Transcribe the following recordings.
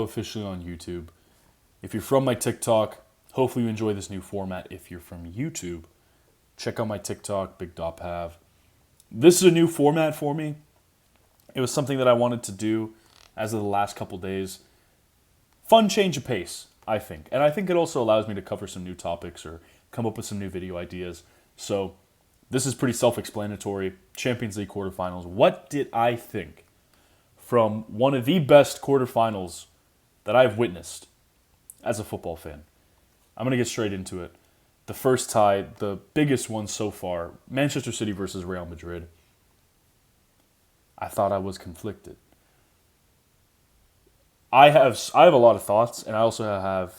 Officially on YouTube. If you're from my TikTok, hopefully you enjoy this new format. If you're from YouTube, check out my TikTok, Big.Pav. This is a new format for me. It was something that I wanted to do as of the last couple days. Fun change of pace, I think. And I think it also allows me to cover some new topics or come up with some new video ideas. So this is pretty self-explanatory. Champions League quarterfinals. What did I think from one of the best quarterfinals that I've witnessed as a football fan? I'm going to get straight into it. The first tie, the biggest one so far, Manchester City versus Real Madrid. I thought I was conflicted. I have a lot of thoughts, and I also have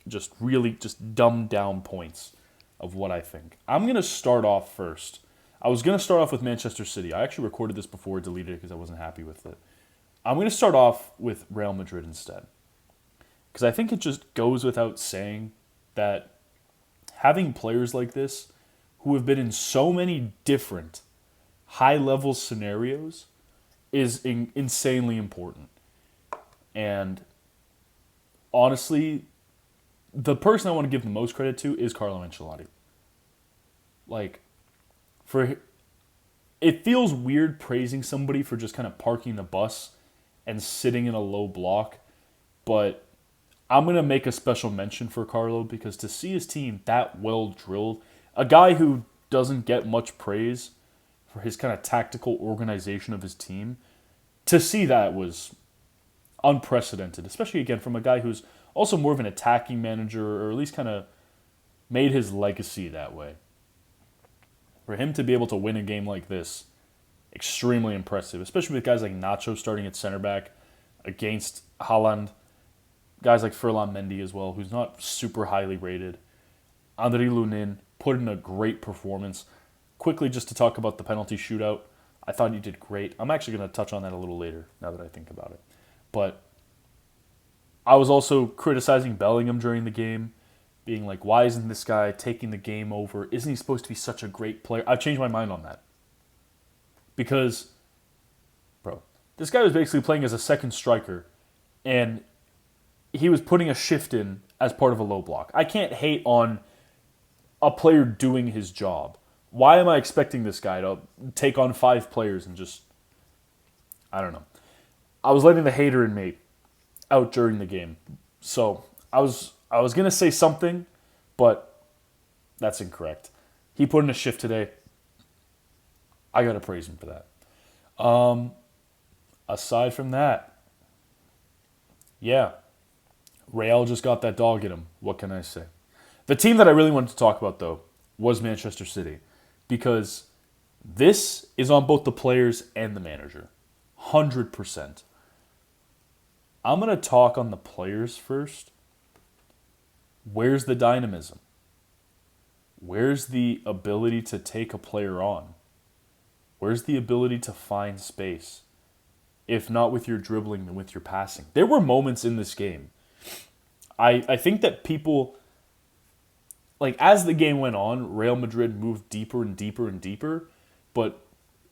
just dumbed down points of what I think. I'm going to start off first. I was going to start off with Manchester City. I actually recorded this before, deleted it because I wasn't happy with it. I'm going to start off with Real Madrid instead. Because I think it just goes without saying that having players like this who have been in so many different high-level scenarios is insanely important. And honestly, the person I want to give the most credit to is Carlo Ancelotti. It feels weird praising somebody for just kind of parking the bus and sitting in a low block, but I'm going to make a special mention for Carlo because to see his team that well drilled, a guy who doesn't get much praise for his kind of tactical organization of his team, to see that was unprecedented, especially again from a guy who's also more of an attacking manager, or at least kind of made his legacy that way. For him to be able to win a game like this, extremely impressive, especially with guys like Nacho starting at center back against Haaland, guys like Ferland Mendy as well, who's not super highly rated. Andriy Lunin put in a great performance. Quickly, just to talk about the penalty shootout, I thought he did great. I'm actually going to touch on that a little later, now that I think about it. But I was also criticizing Bellingham during the game, being like, why isn't this guy taking the game over? Isn't he supposed to be such a great player? I've changed my mind on that. Because, bro, this guy was basically playing as a second striker, and he was putting a shift in as part of a low block. I can't hate on a player doing his job. Why am I expecting this guy to take on 5 players and just... I don't know. I was letting the hater in me out during the game. So I was going to say something, but that's incorrect. He put in a shift today. I got to praise him for that. Aside from that, yeah, Real just got that dog in him. What can I say? The team that I really wanted to talk about, though, was Manchester City, because this is on both the players and the manager. 100%. I'm going to talk on the players first. Where's the dynamism? Where's the ability to take a player on? Where's the ability to find space? If not with your dribbling, then with your passing. There were moments in this game. I think that people, as the game went on, Real Madrid moved deeper and deeper and deeper. But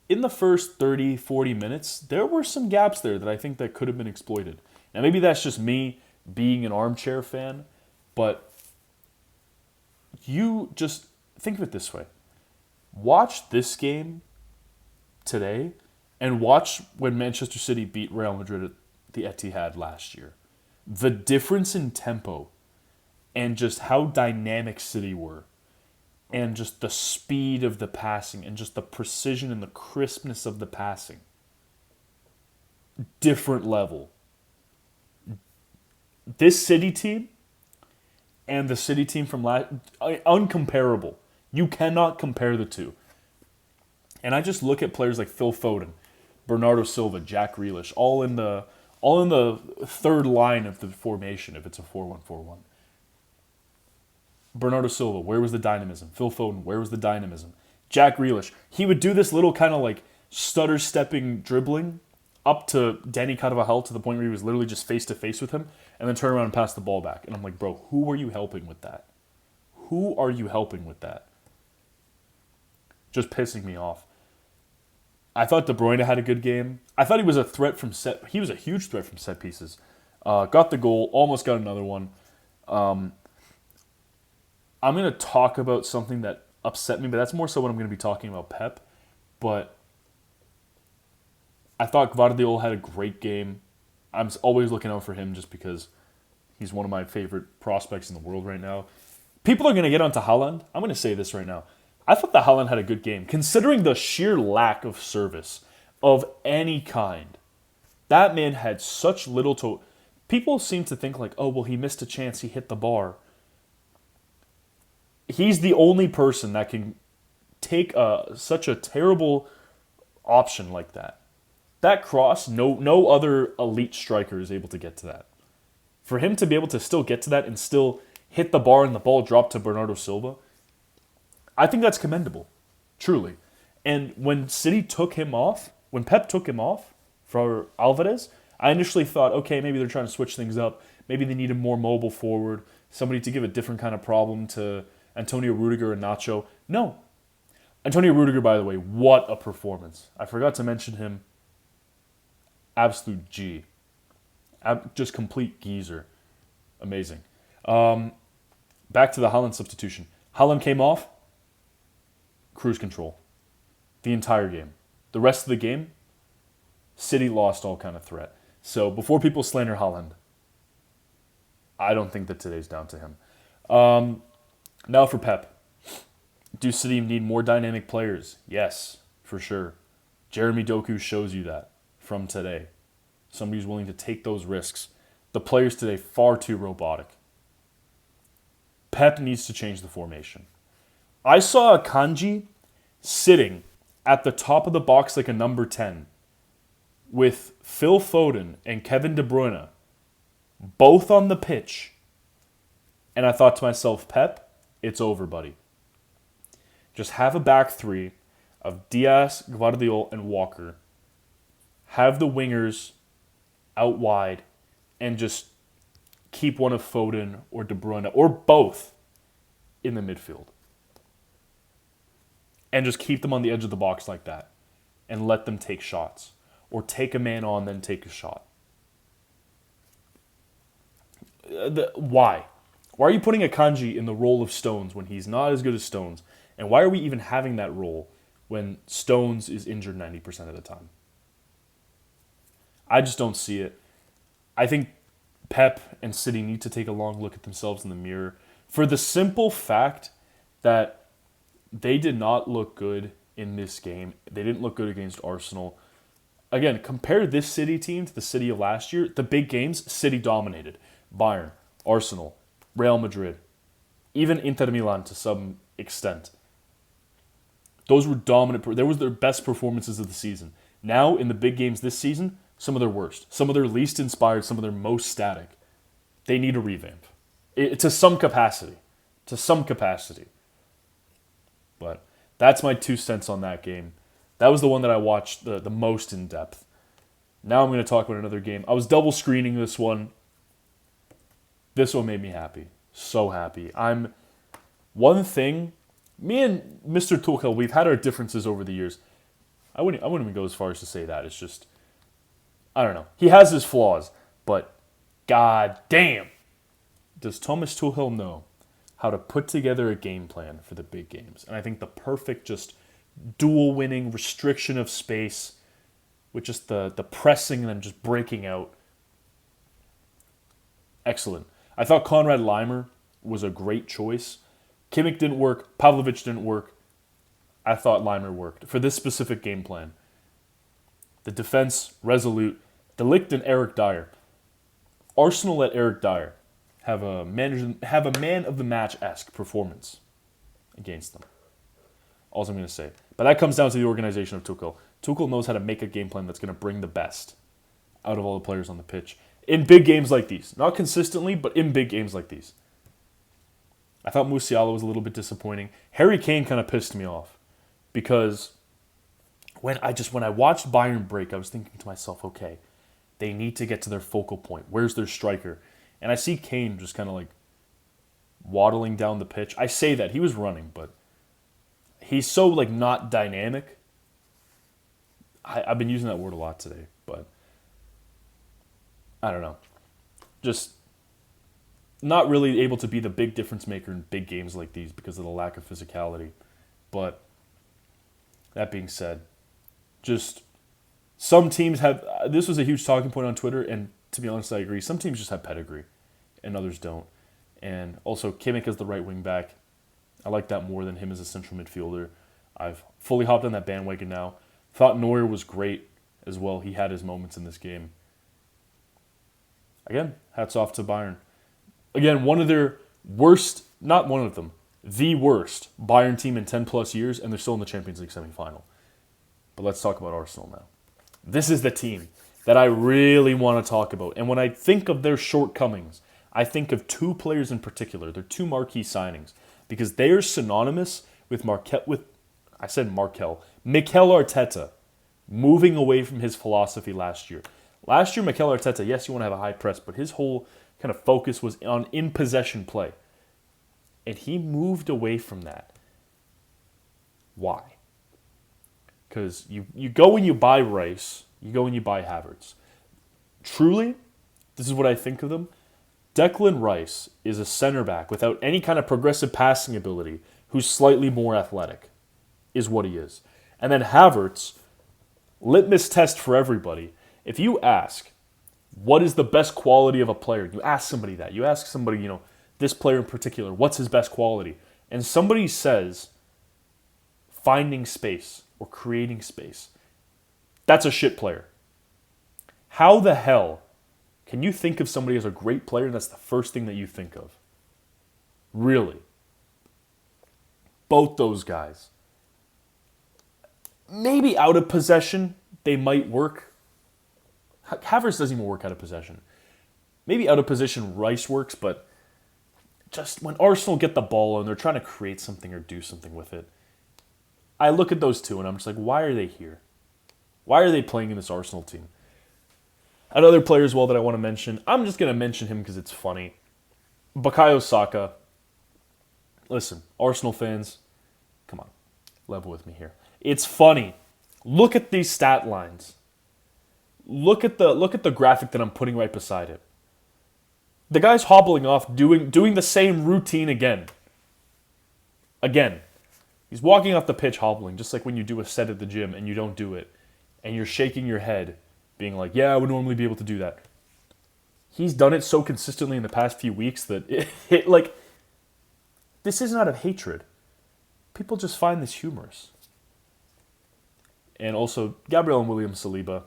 in the first 30, 40 minutes, there were some gaps there that I think that could have been exploited. Now, maybe that's just me being an armchair fan, but you just think of it this way. Watch this game today and watch when Manchester City beat Real Madrid at the Etihad last year. The difference in tempo and just how dynamic City were and just the speed of the passing and just the precision and the crispness of the passing. Different level. This City team and the City team from last... uncomparable. You cannot compare the two. And I just look at players like Phil Foden, Bernardo Silva, Jack Grealish, all in the third line of the formation if it's a 4-1-4-1. Bernardo Silva, where was the dynamism? Phil Foden, where was the dynamism? Jack Grealish, he would do this little kind of stutter-stepping dribbling up to Danny Carvajal to the point where he was literally just face-to-face with him and then turn around and pass the ball back. And I'm like, bro, who are you helping with that? Who are you helping with that? Just pissing me off. I thought De Bruyne had a good game. I thought he was a threat from he was a huge threat from set pieces. Got the goal, almost got another one. Um, I'm going to talk about something that upset me, but that's more so when I'm going to be talking about Pep. But I thought Guardiola had a great game. I'm always looking out for him just because he's one of my favorite prospects in the world right now. People are going to get onto Haaland. I'm going to say this right now. I thought that Haaland had a good game, considering the sheer lack of service of any kind. That man had such little to... People seem to think like, oh, well, he missed a chance, he hit the bar. He's the only person that can take such a terrible option like that. That cross, no other elite striker is able to get to that. For him to be able to still get to that and still hit the bar and the ball drop to Bernardo Silva, I think that's commendable, truly. And when City took him off, when Pep took him off for Alvarez, I initially thought, okay, maybe they're trying to switch things up. Maybe they need a more mobile forward, somebody to give a different kind of problem to Antonio Rudiger and Nacho. No. Antonio Rudiger, by the way, what a performance. I forgot to mention him. Absolute G. Just complete geezer. Amazing. Back to the Haaland substitution. Haaland came off. Cruise control. The entire game. The rest of the game, City lost all kind of threat. So before people slander Haaland, I don't think that today's down to him. Now for Pep. Do City need more dynamic players? Yes, for sure. Jeremy Doku shows you that from today. Somebody who's willing to take those risks. The players today, far too robotic. Pep needs to change the formation. I saw Akanji sitting at the top of the box like a number 10 with Phil Foden and Kevin De Bruyne both on the pitch. And I thought to myself, Pep, it's over, buddy. Just have a back three of Diaz, Guardiola, and Walker. Have the wingers out wide and just keep one of Foden or De Bruyne or both in the midfield. And just keep them on the edge of the box like that and let them take shots. Or take a man on, then take a shot. Why? Why are you putting Akanji in the role of Stones when he's not as good as Stones? And why are we even having that role when Stones is injured 90% of the time? I just don't see it. I think Pep and City need to take a long look at themselves in the mirror for the simple fact that they did not look good in this game. They didn't look good against Arsenal. Again, compare this City team to the City of last year. The big games, City dominated. Bayern, Arsenal, Real Madrid, even Inter Milan to some extent. Those were dominant. They were their best performances of the season. Now, in the big games this season, some of their worst. Some of their least inspired, some of their most static. They need a revamp. To some capacity. To some capacity. But that's my 2 cents on that game. That was the one that I watched the most in depth. Now I'm going to talk about another game. I was double screening this one. This one made me happy. So happy. One thing, me and Mr. Tuchel, we've had our differences over the years. I wouldn't even go as far as to say that. It's just, I don't know. He has his flaws, but god damn, does Thomas Tuchel know how to put together a game plan for the big games. And I think the perfect just dual winning, restriction of space, with just the pressing and then just breaking out. Excellent. I thought Konrad Laimer was a great choice. Kimmich didn't work. Pavlovic didn't work. I thought Laimer worked for this specific game plan. The defense, resolute. De Ligt and Eric Dyer. Arsenal let Eric Dyer have a man of the match-esque performance against them. All I'm going to say. But that comes down to the organization of Tuchel. Tuchel knows how to make a game plan that's going to bring the best out of all the players on the pitch. In big games like these. Not consistently, but in big games like these. I thought Musiala was a little bit disappointing. Harry Kane kind of pissed me off. Because when I watched Bayern break, I was thinking to myself, okay, they need to get to their focal point. Where's their striker? And I see Kane just kind of like waddling down the pitch. I say that. He was running, but he's so like not dynamic. I've been using that word a lot today, but I don't know. just not really able to be the big difference maker in big games like these because of the lack of physicality. But that being said, just some teams have. This was a huge talking point on Twitter, and to be honest, I agree. Some teams just have pedigree, and others don't. And also, Kimmich as the right wing back, I like that more than him as a central midfielder. I've fully hopped on that bandwagon now. Thought Neuer was great as well. He had his moments in this game. Again, hats off to Bayern. Again, one of their worst, not one of them, the worst Bayern team in 10 plus years, and they're still in the Champions League semifinal. But let's talk about Arsenal now. This is the team that I really want to talk about. And when I think of their shortcomings, I think of two players in particular. They're two marquee signings because they are synonymous with Mikel Arteta moving away from his philosophy last year. Last year, Mikel Arteta, yes, you want to have a high press, but his whole kind of focus was on in-possession play. And he moved away from that. Why? Because you go and you buy Rice, you go and you buy Havertz. Truly, this is what I think of them. Declan Rice is a center back without any kind of progressive passing ability who's slightly more athletic, is what he is. And then Havertz, litmus test for everybody. If you ask, what is the best quality of a player? You ask somebody that. You ask somebody, this player in particular, what's his best quality? And somebody says, finding space or creating space. That's a shit player. How the hell can you think of somebody as a great player and that's the first thing that you think of? Really? Both those guys. Maybe out of possession, they might work. Havertz doesn't even work out of possession. Maybe out of position Rice works, but just when Arsenal get the ball and they're trying to create something or do something with it, I look at those two and I'm just like, why are they here? Why are they playing in this Arsenal team? Another player as well that I want to mention, I'm just going to mention him because it's funny. Bukayo Saka. Listen, Arsenal fans, come on, level with me here. It's funny. Look at these stat lines. Look at the graphic that I'm putting right beside it. The guy's hobbling off, doing the same routine again. Again. He's walking off the pitch hobbling, just like when you do a set at the gym and you don't do it. And you're shaking your head, being like, yeah, I would normally be able to do that. He's done it so consistently in the past few weeks that this isn't out of hatred. People just find this humorous. And also, Gabriel and William Saliba.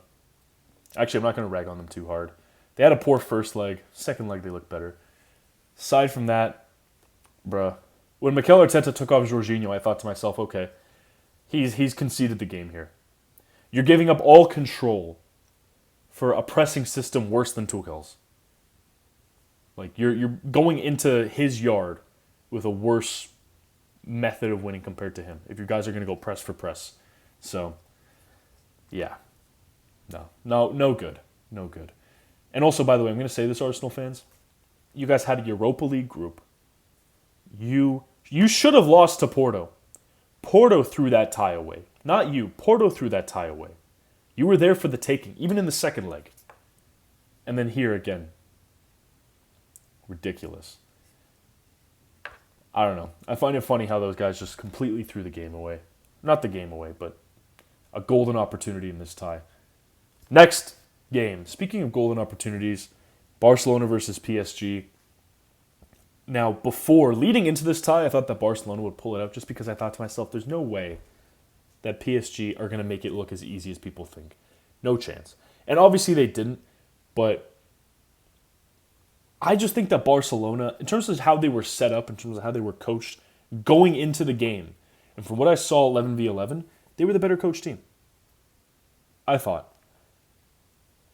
Actually, I'm not going to rag on them too hard. They had a poor first leg. Second leg, they looked better. Aside from that, bruh. When Mikel Arteta took off Jorginho, I thought to myself, okay, he's conceded the game here. You're giving up all control for a pressing system worse than Tuchel's. Like, you're going into his yard with a worse method of winning compared to him, if you guys are going to go press for press. So, yeah. No good. No good. And also, by the way, I'm going to say this, Arsenal fans. You guys had a Europa League group. You should have lost to Porto. Porto threw that tie away. Not you. Porto threw that tie away. You were there for the taking, even in the second leg. And then here again. Ridiculous. I don't know. I find it funny how those guys just completely threw the game away. Not the game away, but a golden opportunity in this tie. Next game. Speaking of golden opportunities, Barcelona versus PSG. Now, leading into this tie, I thought that Barcelona would pull it out just because I thought to myself, there's no way that PSG are going to make it look as easy as people think. No chance. And obviously they didn't, but I just think that Barcelona, in terms of how they were set up, in terms of how they were coached going into the game, and from what I saw 11v11, they were the better coached team. I thought.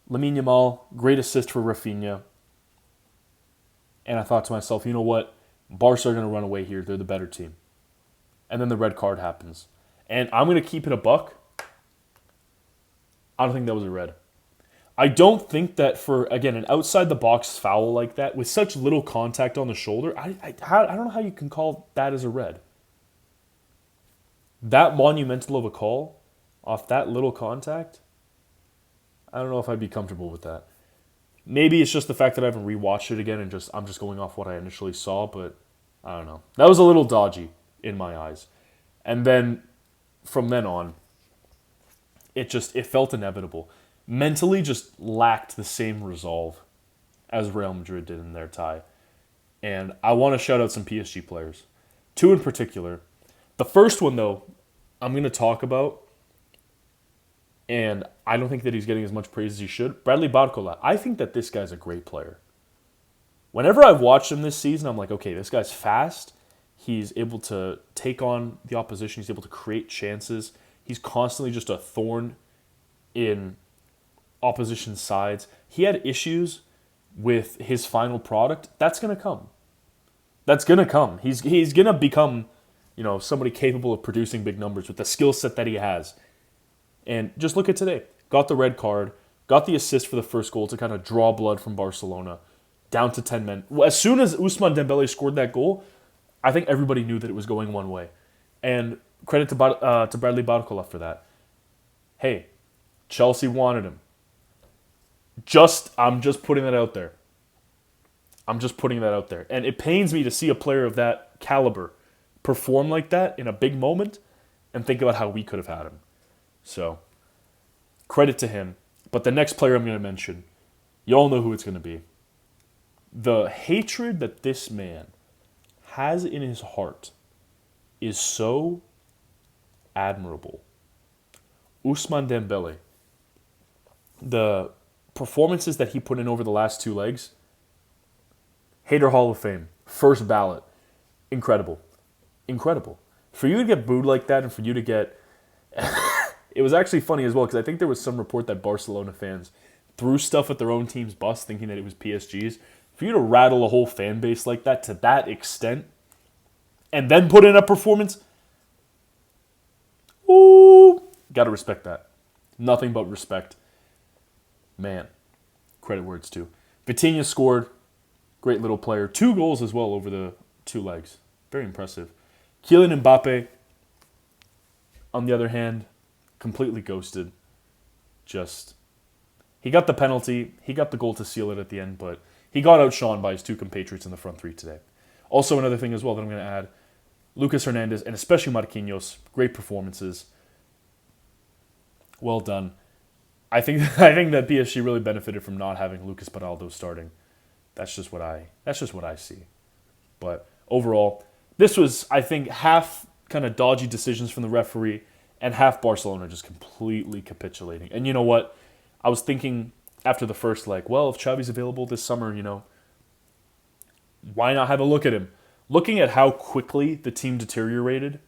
Lamine Yamal, great assist for Rafinha. And I thought to myself, you know what? Barca are going to run away here. They're the better team. And then the red card happens. And I'm going to keep it a buck. I don't think that was a red. I don't think that for, again, an outside-the-box foul like that, with such little contact on the shoulder, I don't know how you can call that as a red. That monumental of a call off that little contact, I don't know if I'd be comfortable with that. Maybe it's just the fact that I haven't rewatched it again and I'm just going off what I initially saw, but I don't know. That was a little dodgy in my eyes. And then from then on, it felt inevitable. Mentally just lacked the same resolve as Real Madrid did in their tie. And I want to shout out some PSG players. Two in particular. The first one, though, I'm going to talk about, and I don't think that he's getting as much praise as he should. Bradley Barcola. I think that this guy's a great player. Whenever I've watched him this season, I'm like, okay, this guy's fast. He's able to take on the opposition. He's able to create chances. He's constantly just a thorn in opposition sides. He had issues with his final product. That's going to come. That's going to come. He's going to become, somebody capable of producing big numbers with the skill set that he has. And just look at today. Got the red card, got the assist for the first goal to kind of draw blood from Barcelona, down to 10 men. As soon as Ousmane Dembélé scored that goal, I think everybody knew that it was going one way. And credit to Bradley Barcola for that. Hey, Chelsea wanted him. I'm just putting that out there. And it pains me to see a player of that caliber perform like that in a big moment and think about how we could have had him. So, credit to him. But the next player I'm going to mention, you all know who it's going to be. The hatred that this man has in his heart is so admirable. Ousmane Dembélé. The performances that he put in over the last two legs, Hater Hall of Fame, first ballot, incredible. For you to get booed like that and for you to get... It was actually funny as well because I think there was some report that Barcelona fans threw stuff at their own team's bus thinking that it was PSG's. For you to rattle a whole fan base like that to that extent and then put in a performance, ooh, gotta respect that. Nothing but respect. Man, credit where it's due. Vitinha scored. Great little player. 2 goals as well over the 2 legs. Very impressive. Kylian Mbappe, on the other hand, completely ghosted. He got the penalty. He got the goal to seal it at the end, but he got outshone by his 2 compatriots in the front 3 today. Also, another thing as well that I'm going to add, Lucas Hernandez and especially Marquinhos, great performances. Well done. I think that PSG really benefited from not having Lucas Beraldo starting. That's just what I see. But overall, this was, I think, half kind of dodgy decisions from the referee and half Barcelona just completely capitulating. And you know what? I was thinking after the first leg, well, if Xavi's available this summer, why not have a look at him? Looking at how quickly the team deteriorated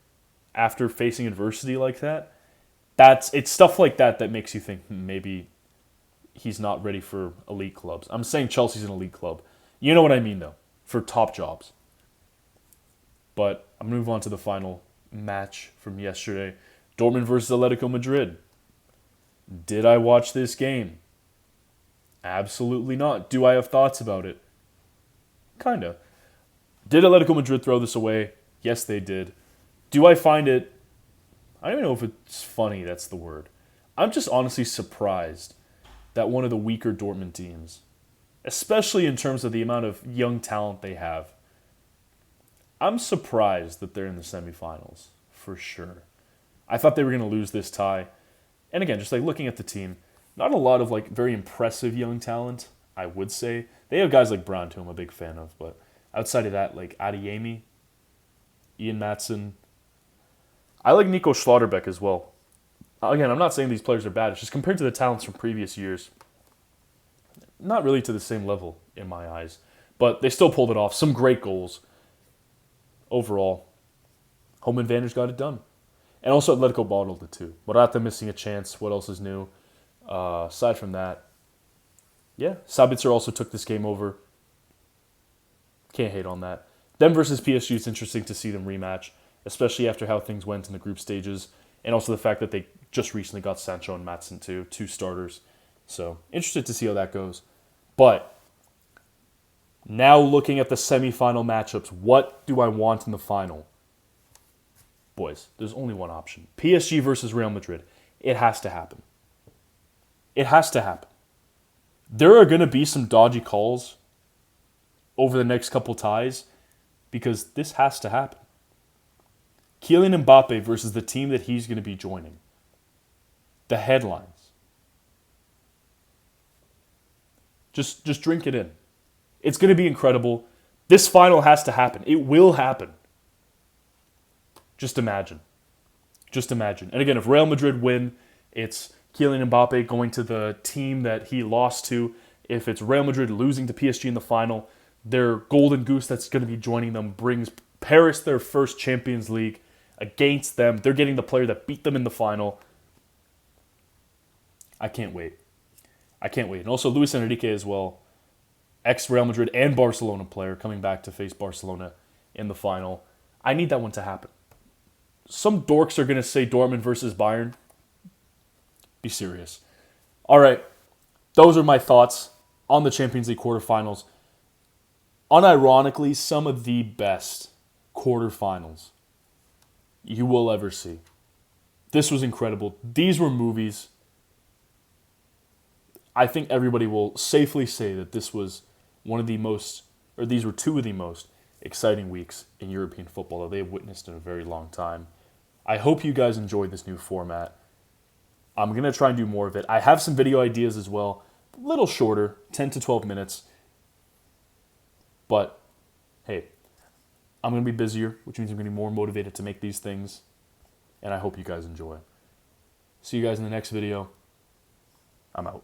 after facing adversity like that, it's stuff like that that makes you think maybe he's not ready for elite clubs. I'm saying Chelsea's an elite club. You know what I mean, though, for top jobs. But I'm going to move on to the final match from yesterday. Dortmund versus Atletico Madrid. Did I watch this game? Absolutely not. Do I have thoughts about it? Kinda. Did Atletico Madrid throw this away? Yes, they did. Do I find it... I don't even know if it's funny, that's the word. I'm just honestly surprised that one of the weaker Dortmund teams, especially in terms of the amount of young talent they have, I'm surprised that they're in the semifinals, for sure. I thought they were going to lose this tie. And again, just looking at the team, not a lot of very impressive young talent, I would say. They have guys like Brandt, who I'm a big fan of, but outside of that, Adeyemi, Ian Maatsen. I like Nico Schlotterbeck as well. Again, I'm not saying these players are bad. It's just compared to the talents from previous years, not really to the same level in my eyes. But they still pulled it off. Some great goals. Overall, home advantage got it done. And also Atletico bottled it too. Morata missing a chance. What else is new? Aside from that, yeah, Sabitzer also took this game over. Can't hate on that. Them versus PSG, it's interesting to see them rematch, especially after how things went in the group stages. And also the fact that they just recently got Sancho and Maatsen too, 2 starters. So, interested to see how that goes. But, now looking at the semifinal matchups, what do I want in the final? Boys, there's only one option. PSG versus Real Madrid. It has to happen. It has to happen. There are going to be some dodgy calls over the next couple ties because this has to happen. Kylian Mbappe versus the team that he's going to be joining. The headlines. Just drink it in. It's going to be incredible. This final has to happen. It will happen. Just imagine. Just imagine. And again, if Real Madrid win, it's Kylian Mbappe going to the team that he lost to. If it's Real Madrid losing to PSG in the final, their golden goose that's going to be joining them brings Paris their first Champions League against them. They're getting the player that beat them in the final. I can't wait. I can't wait. And also Luis Enrique as well, ex-Real Madrid and Barcelona player, coming back to face Barcelona in the final. I need that one to happen. Some dorks are going to say Dortmund versus Bayern. Be serious. All right. Those are my thoughts on the Champions League quarterfinals. Unironically, some of the best quarterfinals you will ever see. This was incredible. These were movies. I think everybody will safely say that this was one of the most, or these were two of the most exciting weeks in European football that they've witnessed in a very long time. I hope you guys enjoyed this new format. I'm going to try and do more of it. I have some video ideas as well, a little shorter, 10 to 12 minutes. But, hey, I'm going to be busier, which means I'm going to be more motivated to make these things. And I hope you guys enjoy. See you guys in the next video. I'm out.